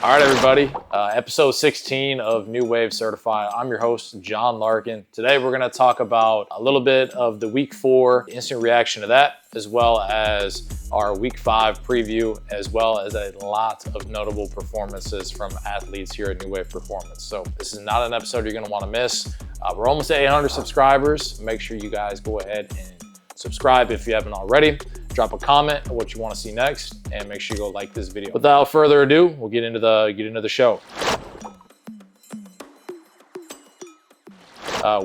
All right, everybody. Episode 16 of New Wave Certified. I'm your host, John Larkin. Today, we're going to talk about a little bit of the Week 4 instant reaction to that, as well as our Week 5 preview, as well as a lot of notable performances from athletes here at New Wave Performance. So this is not an episode you're going to want to miss. We're almost at 800 subscribers. Make sure you guys go ahead and subscribe if you haven't already. Drop a comment on what you want to see next, and make sure you go like this video. Without further ado, we'll get into the show.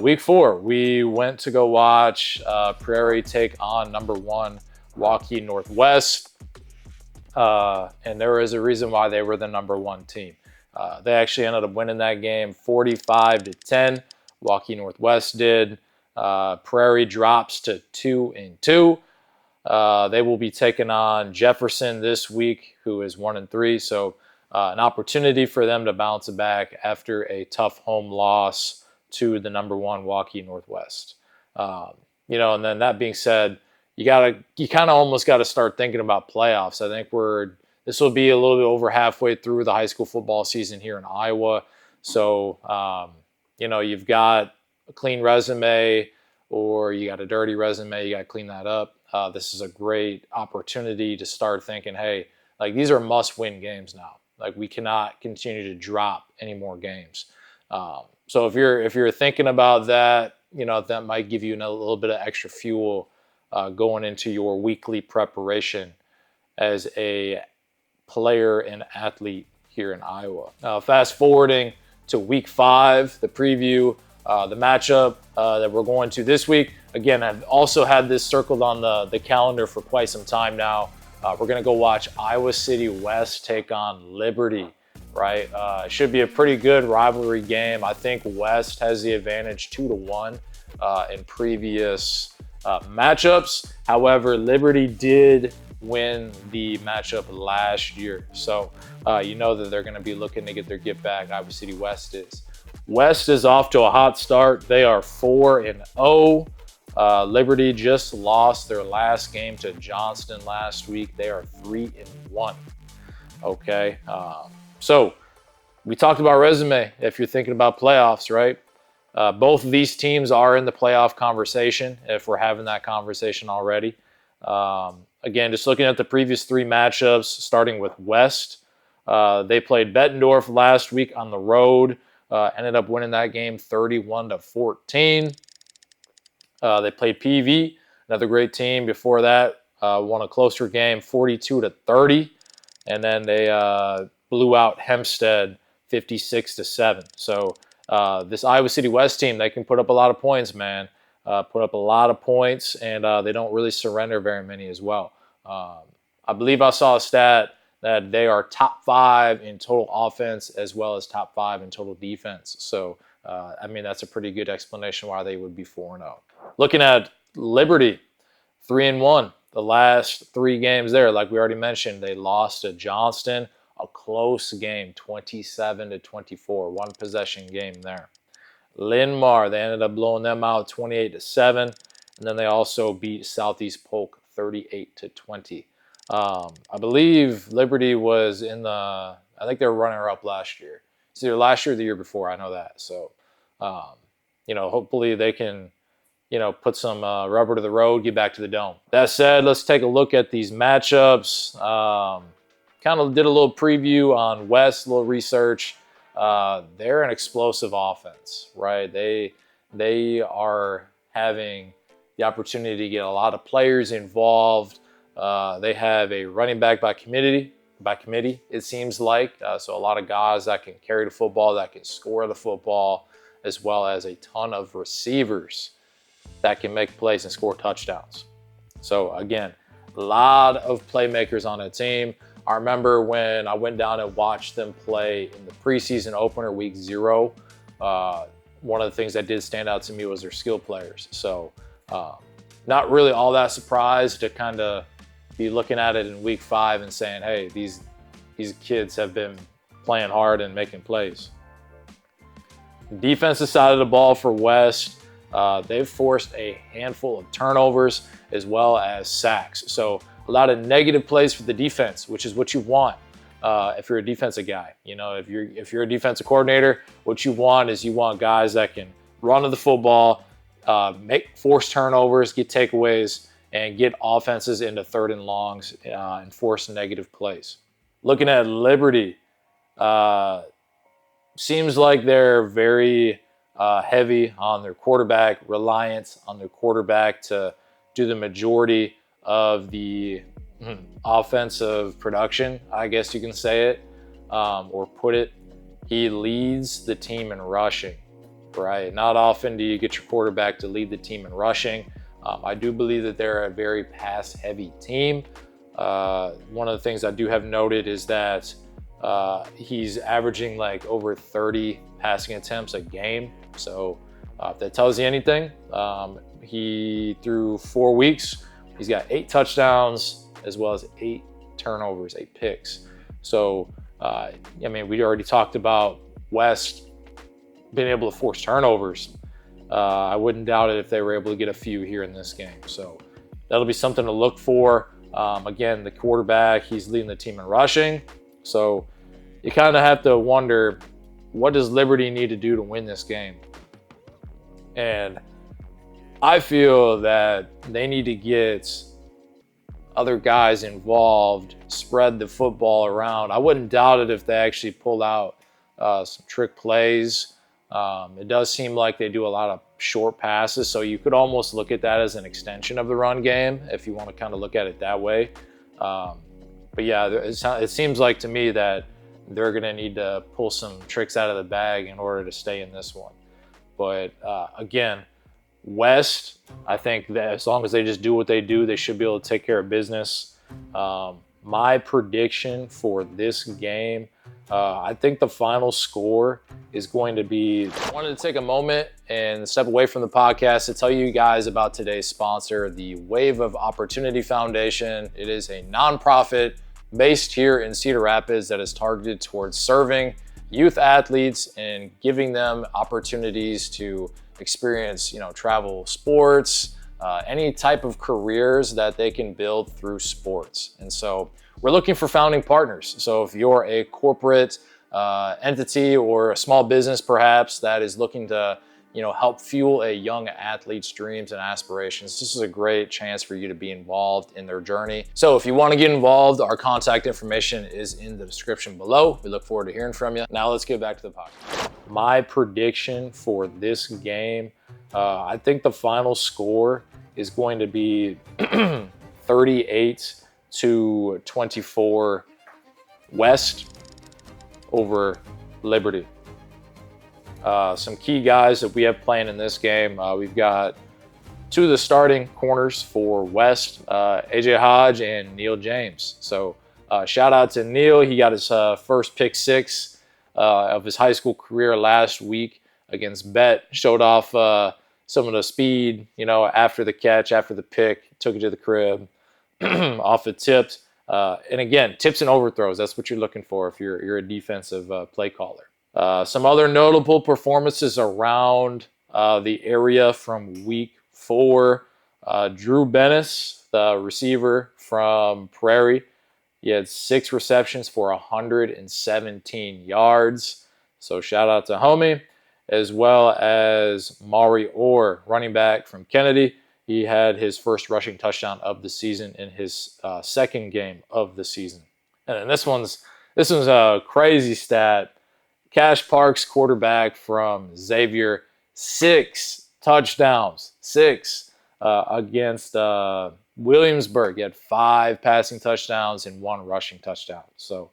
Week 4, we went to go watch Prairie take on number 1 Waukee Northwest, and there is a reason why they were the number 1 team. They actually ended up winning that game 45-10. Waukee Northwest did. Prairie drops to 2-2. They will be taking on Jefferson this week, who is 1-3. So an opportunity for them to bounce back after a tough home loss to the number 1 Waukee Northwest. And then that being said, you kind of almost got to start thinking about playoffs. I think this will be a little bit over halfway through the high school football season here in Iowa. So, you've got a clean resume or you got a dirty resume, you got to clean that up. This is a great opportunity to start thinking, hey, like these are must-win games now. Like we cannot continue to drop any more games. So if you're thinking about that, that might give you a little bit of extra fuel going into your weekly preparation as a player and athlete here in Iowa. Now, fast forwarding to Week 5, the preview, the matchup that we're going to this week. Again, I've also had this circled on the calendar for quite some time now. We're going to go watch Iowa City West take on Liberty, right? It should be a pretty good rivalry game. I think West has the advantage 2-1 in previous matchups. However, Liberty did win the matchup last year. So that they're going to be looking to get their get back. Iowa City West is. West is off to a hot start. They are 4-0. Liberty just lost their last game to Johnston last week. They are 3-1. Okay. So we talked about resume if you're thinking about playoffs, right? Both of these teams are in the playoff conversation if we're having that conversation already. Again, just looking at the previous 3 matchups, starting with West. They played Bettendorf last week on the road. Ended up winning that game 31-14. They played PV, another great team. Before that, won a closer game 42-30. And then they blew out Hempstead 56-7. So this Iowa City West team, they can put up a lot of points, man. Put up a lot of points, and they don't really surrender very many as well. I believe I saw a stat that they are top 5 in total offense as well as top 5 in total defense. So, that's a pretty good explanation why they would be 4-0. Looking at Liberty, 3-1. The last 3 games there, like we already mentioned, they lost to Johnston, a close game, 27-24, 1 possession game there. Linn-Mar, they ended up blowing them out 28-7, and then they also beat Southeast Polk 38-20. I believe Liberty was I think they were runner-up last year. It's either last year or the year before, I know that. So, hopefully they can, put some rubber to the road, get back to the dome. That said, let's take a look at these matchups. Kind of did a little preview on West, a little research. They're an explosive offense, right? They are having the opportunity to get a lot of players involved. They have a running back by committee, it seems like. So a lot of guys that can carry the football, that can score the football, as well as a ton of receivers that can make plays and score touchdowns. So again, a lot of playmakers on a team. I remember when I went down and watched them play in the preseason opener, week 0. One of the things that did stand out to me was their skill players. So not really all that surprised to kind of be looking at it in week 5 and saying, hey, these kids have been playing hard and making plays. Defensive side of the ball for West, they've forced a handful of turnovers as well as sacks. So a lot of negative plays for the defense, which is what you want. if you're a defensive guy. You know, if you're a defensive coordinator, what you want is guys that can run to the football, make force turnovers, get takeaways, and get offenses into 3rd and longs and force negative plays. Looking at Liberty, seems like they're very heavy on their quarterback, reliant on their quarterback to do the majority of the offensive production, I guess you can say it, or put it. He leads the team in rushing, right? Not often do you get your quarterback to lead the team in rushing. I do believe that they're a very pass-heavy team. One of the things I do have noted is that he's averaging like over 30 passing attempts a game. So if that tells you anything, he through 4 weeks, he's got 8 touchdowns as well as 8 turnovers, 8 picks. So, I mean, we already talked about West being able to force turnovers. I wouldn't doubt it if they were able to get a few here in this game. So that'll be something to look for. Again, the quarterback, he's leading the team in rushing. So you kind of have to wonder, what does Liberty need to do to win this game? And I feel that they need to get other guys involved, spread the football around. I wouldn't doubt it if they actually pull out some trick plays. It does seem like they do a lot of short passes, so you could almost look at that as an extension of the run game if you want to kind of look at it that way. But yeah, it seems like to me that they're going to need to pull some tricks out of the bag in order to stay in this one. But again, West, I think that as long as they just do what they do, they should be able to take care of business. My prediction for this game, I think the final score is going to be... I wanted to take a moment and step away from the podcast to tell you guys about today's sponsor, the Wave of Opportunity Foundation. It is a nonprofit based here in Cedar Rapids that is targeted towards serving youth athletes and giving them opportunities to experience, travel sports, any type of careers that they can build through sports. And so we're looking for founding partners. So if you're a corporate entity or a small business perhaps that is looking to help fuel a young athlete's dreams and aspirations, this is a great chance for you to be involved in their journey. So if you want to get involved, our contact information is in the description below. We look forward to hearing from you. Now let's get back to the podcast. My prediction for this game, I think the final score is going to be 38-24 West over Liberty. Some key guys that we have playing in this game. We've got 2 of the starting corners for West, AJ Hodge and Neil James. So shout out to Neil. He got his first pick 6 of his high school career last week against Bet. Showed off some of the speed, after the catch, after the pick, took it to the crib, off it tipped. And again, tips and overthrows, that's what you're looking for if you're a defensive play caller. Some other notable performances around the area from week 4. Drew Bennis, the receiver from Prairie, he had 6 receptions for 117 yards. So shout out to homie, as well as Maury Orr, running back from Kennedy. He had his first rushing touchdown of the season in his second game of the season. And then this one's a crazy stat. Cash Parks, quarterback from Xavier, 6 touchdowns, 6 against Williamsburg. He had 5 passing touchdowns and 1 rushing touchdown. So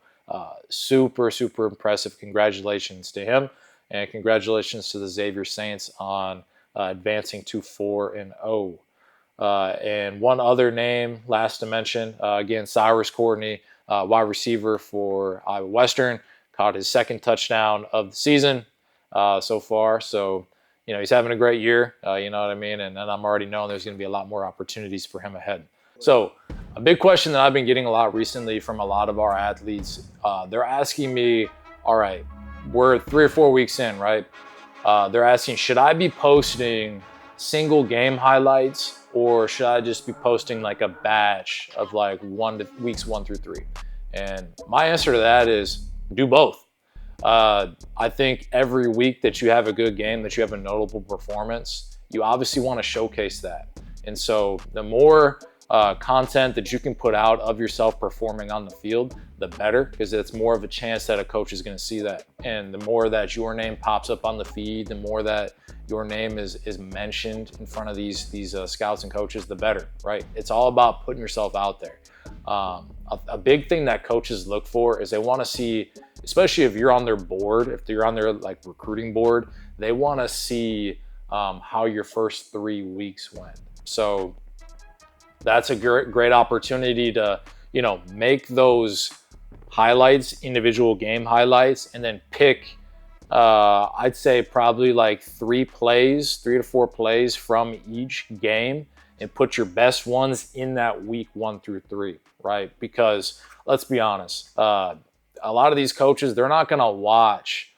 super, super impressive. Congratulations to him, and congratulations to the Xavier Saints on advancing to 4-0. And one other name, last to mention, again, Cyrus Courtney, wide receiver for Iowa Western, caught his 2nd touchdown of the season so far. So, he's having a great year, you know what I mean? And then I'm already knowing there's going to be a lot more opportunities for him ahead. So a big question that I've been getting a lot recently from a lot of our athletes, they're asking me, all right, we're 3 or 4 weeks in, right? They're asking, should I be posting single game highlights, or should I just be posting like a batch of like weeks 1 through 3? And my answer to that is do both. I think every week that you have a good game, that you have a notable performance, you obviously want to showcase that. And so the more content that you can put out of yourself performing on the field, the better, because it's more of a chance that a coach is going to see that. And the more that your name pops up on the feed, the more that your name is mentioned in front of these scouts and coaches, the better, right? It's all about putting yourself out there. A big thing that coaches look for is they want to see, especially if you're on their board, if you're on their like recruiting board, they want to see how your first 3 weeks went. So that's a great opportunity to, make those highlights, individual game highlights, and then pick, I'd say probably like 3 to 4 plays from each game and put your best ones in that week 1 through 3, right? Because let's be honest, a lot of these coaches, they're not going to watch,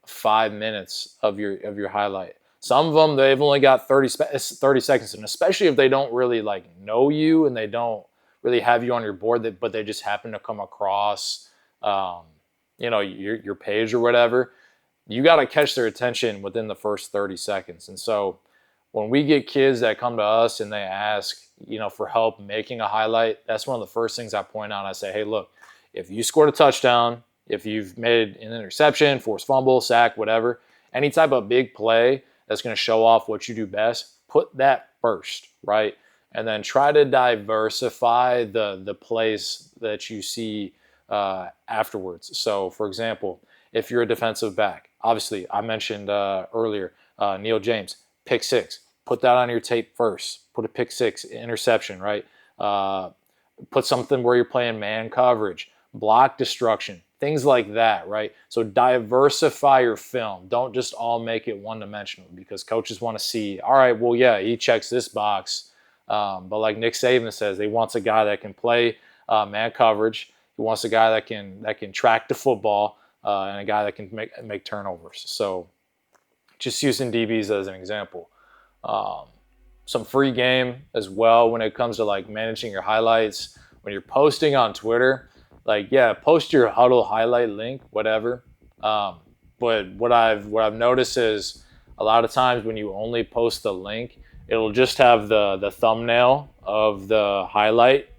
5 minutes of your highlight. Some of them, they've only got 30 seconds, and especially if they don't really like know you and they don't really have you on your board, but they just happen to come across, your page or whatever, you got to catch their attention within the first 30 seconds. And so when we get kids that come to us and they ask, for help making a highlight, that's one of the first things I point out. I say, hey, look, if you scored a touchdown, if you've made an interception, forced fumble, sack, whatever, any type of big play that's going to show off what you do best, put that first, right? And then try to diversify the plays that you see afterwards. So, for example, if you're a defensive back, obviously, I mentioned earlier, Neil James, pick 6. Put that on your tape first. Put a pick 6, interception, right? Put something where you're playing man coverage, block destruction, things like that, right? So diversify your film. Don't just all make it one-dimensional, because coaches want to see, all right, well, yeah, he checks this box. But like Nick Saban says, he wants a guy that can play man coverage. He wants a guy that can track the football, and a guy that can make turnovers. So just using DBs as an example. Some free game as well when it comes to like managing your highlights. When you're posting on Twitter, post your huddle highlight link, whatever. But what I've noticed is a lot of times when you only post the link, it'll just have the thumbnail of the highlight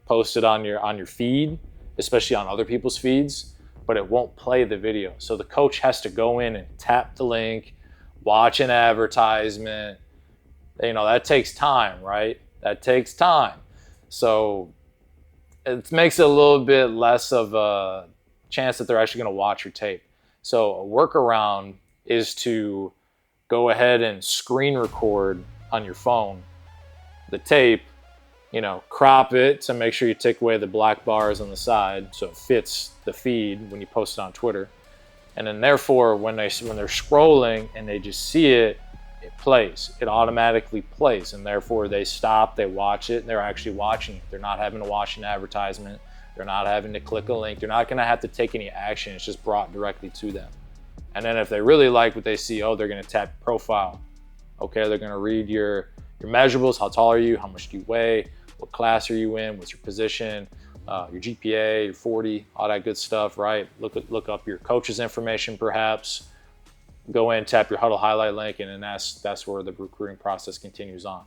posted on your feed, especially on other people's feeds, but it won't play the video. So the coach has to go in and tap the link, watch an advertisement. That takes time, right? That takes time. So it makes it a little bit less of a chance that they're actually going to watch your tape. So a workaround is to go ahead and screen record on your phone the tape, crop it to make sure you take away the black bars on the side so it fits the feed when you post it on Twitter. And then therefore, when they're scrolling and they just see it, it plays. It automatically plays, and therefore they stop, they watch it, and they're actually watching it. They're not having to watch an advertisement. They're not having to click a link. They're not going to have to take any action. It's just brought directly to them. And then if they really like what they see, they're going to tap profile. Okay, they're going to read your measurables. How tall are you? How much do you weigh? What class are you in? What's your position? Your GPA, your 40, all that good stuff, right? Look up your coach's information, perhaps. Go in, tap your huddle highlight link, and then that's where the recruiting process continues on.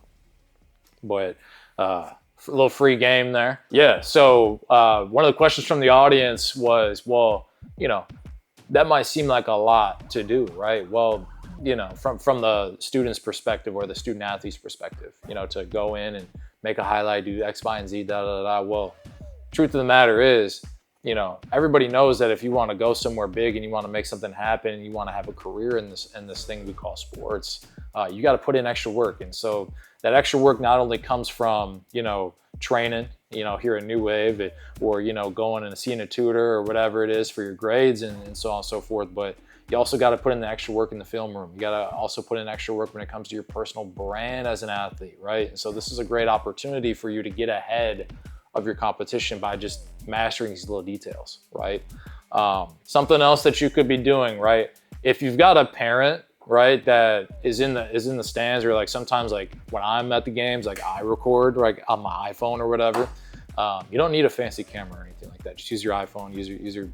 But a little free game there. Yeah, so one of the questions from the audience was, well, that might seem like a lot to do, right? Well, from the student's perspective or the student athlete's perspective, to go in and make a highlight, do X, Y, and Z, Well, truth of the matter is, everybody knows that if you want to go somewhere big and you want to make something happen and you want to have a career in this thing we call sports, you got to put in extra work. And so that extra work not only comes from, training, here at New Wave, or, going and seeing a tutor or whatever it is for your grades and so on and so forth, but you also got to put in the extra work in the film room. You got to also put in extra work when it comes to your personal brand as an athlete, right? And so this is a great opportunity for you to get ahead of your competition by just mastering these little details, right? Something else that you could be doing, right? If you've got a parent, right, that is in the stands, or like sometimes like when I'm at the games, like I record like on my iPhone or whatever. You don't need a fancy camera or anything like that. Just use your iPhone, use your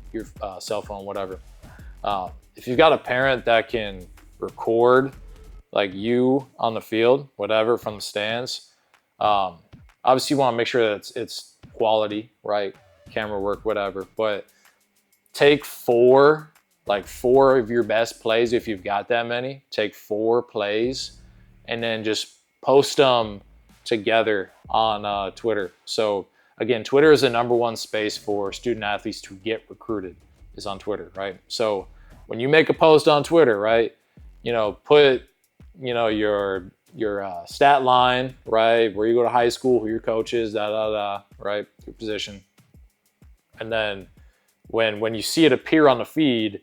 cell phone, whatever. If you've got a parent that can record like you on the field, whatever, from the stands, obviously you want to make sure that it's quality, right? Camera work, whatever. But take four of your best plays if you've got that many. Take 4 plays and then just post them together on Twitter. So again, Twitter is the #1 space for student athletes to get recruited, is on Twitter, right? So when you make a post on Twitter, right, put your stat line, right, where you go to high school, who your coach is, right, your position, and then when you see it appear on the feed,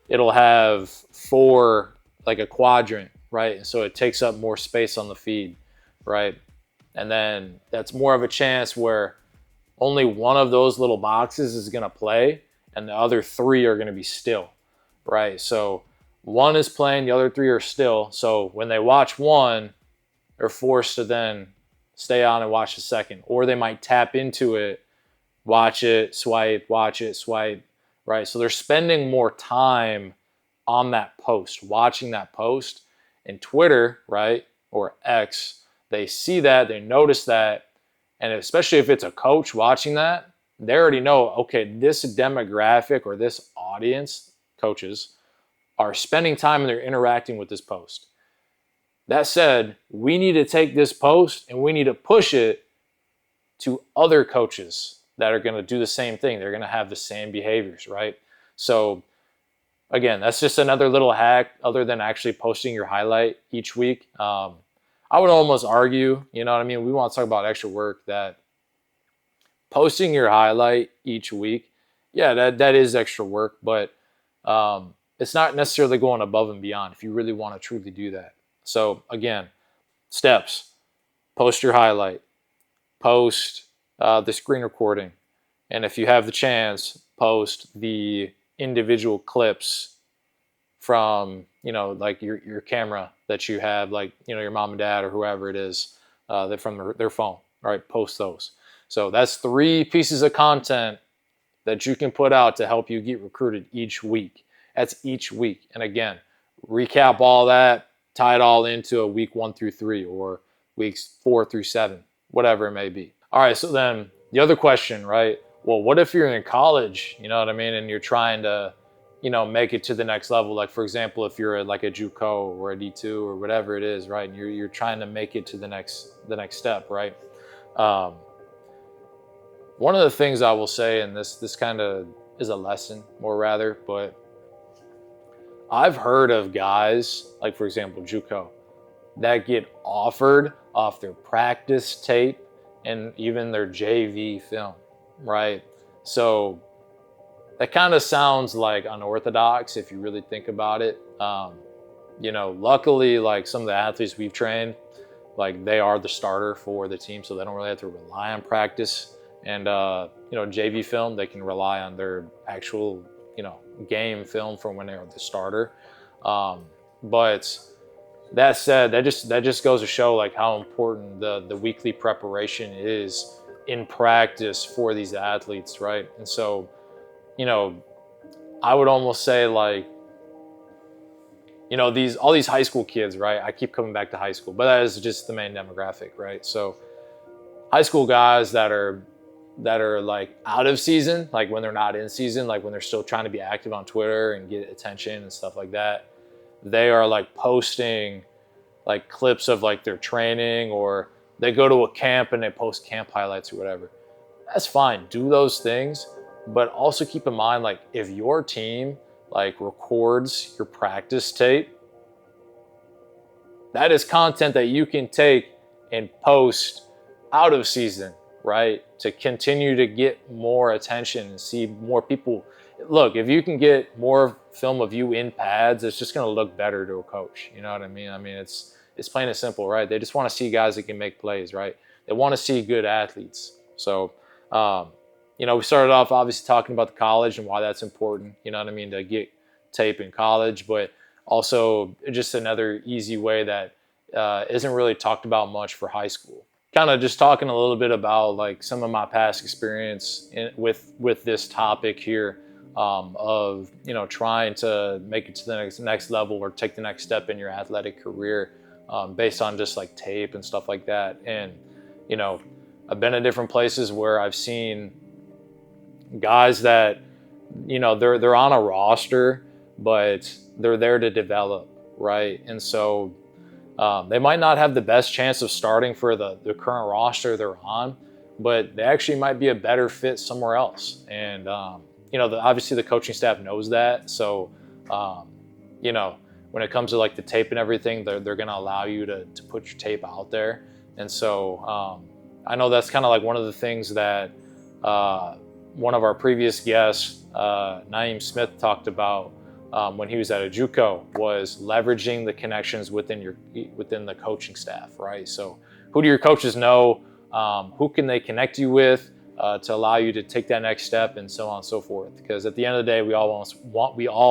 it'll have 4, like a quadrant, right? And so it takes up more space on the feed, right? And then that's more of a chance where only one of those little boxes is going to play and the other 3 are going to be still, right? So one is playing, the other 3 are still. So when they watch one, they're forced to then stay on and watch the second, or they might tap into it, watch it, swipe, right? So they're spending more time on that post, watching that post. And Twitter, right, or X, they see that, they notice that, and especially if it's a coach watching that, they already know, okay, this demographic or this audience, coaches, are spending time and they're interacting with this post. That said, we need to take this post and we need to push it to other coaches that are going to do the same thing. They're going to have the same behaviors, right? So again, that's just another little hack other than actually posting your highlight each week. I would almost argue, we want to talk about extra work, that posting your highlight each week, yeah, that is extra work, but it's not necessarily going above and beyond if you really want to truly do that. So again, steps: post your highlight, post the screen recording, and if you have the chance, post the individual clips from like your camera that you have, like your mom and dad or whoever it is, that from their phone. All right, post those. So that's 3 pieces of content that you can put out to help you get recruited each week. That's each week. And again, recap all that, tie it all into a week 1 through 3 or weeks 4 through 7, whatever it may be. All right, so then the other question, right? Well, what if you're in college, and you're trying to, make it to the next level? Like, for example, if you're like a JUCO or a D2 or whatever it is, right? And you're trying to make it to the next step, right? One of the things I will say, and this kind of is a lesson more rather, but I've heard of guys, like for example, JUCO, that get offered off their practice tape and even their JV film, right? So that kind of sounds like unorthodox if you really think about it. Luckily, like some of the athletes we've trained, like they are the starter for the team, so they don't really have to rely on practice. And JV film, they can rely on their actual game film from when they are the starter. But that said, that just goes to show like how important the weekly preparation is in practice for these athletes, right? And so, I would almost say like, all these high school kids, right? I keep coming back to high school, but that is just the main demographic, right? So high school guys that are like out of season, like when they're not in season, like when they're still trying to be active on Twitter and get attention and stuff like that, they are like posting like clips of like their training, or they go to a camp and they post camp highlights or whatever. That's fine. Do those things. But also keep in mind, like if your team like records your practice tape, that is content that you can take and post out of season, right? To continue to get more attention and see more people. Look, if you can get more film of you in pads, it's just going to look better to a coach. You know what I mean? I mean, it's plain and simple, right? They just want to see guys that can make plays, right? They want to see good athletes. So, we started off obviously talking about the college and why that's important, to get tape in college, but also just another easy way that isn't really talked about much for high school. kind of just talking a little bit about like some of my past experience with this topic here, of, you know, trying to make it to the next level or take the next step in your athletic career, based on just like tape and stuff like that. And, you know, I've been in different places where I've seen guys that, you know, they're on a roster, but they're there to develop, right? And so they might not have the best chance of starting for the current roster they're on, but they actually might be a better fit somewhere else. And you know, obviously the coaching staff knows that. So you know, when it comes to like the tape and everything, they're going to allow you to put your tape out there. And so I know that's kind of like one of the things that one of our previous guests, Naeem Smith, talked about when he was at a JUCO, was leveraging the connections within the coaching staff, right? So who do your coaches know? Who can they connect you with to allow you to take that next step, and so on and so forth? Because at the end of the day, we all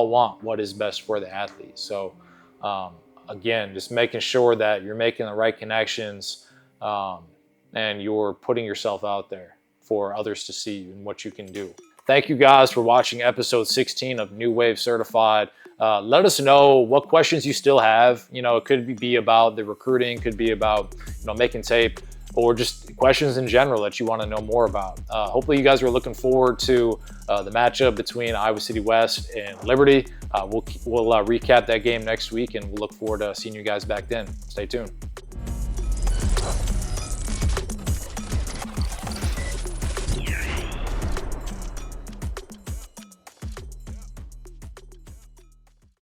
want what is best for the athlete. So again, just making sure that you're making the right connections, and you're putting yourself out there for others to see and what you can do. Thank you guys for watching episode 16 of New Wave Certified. Let us know what questions you still have. You know, it could be about the recruiting, could be about, you know, making tape, or just questions in general that you want to know more about. Hopefully you guys are looking forward to the matchup between Iowa City West and Liberty. We'll recap that game next week, and we'll look forward to seeing you guys back then. Stay tuned.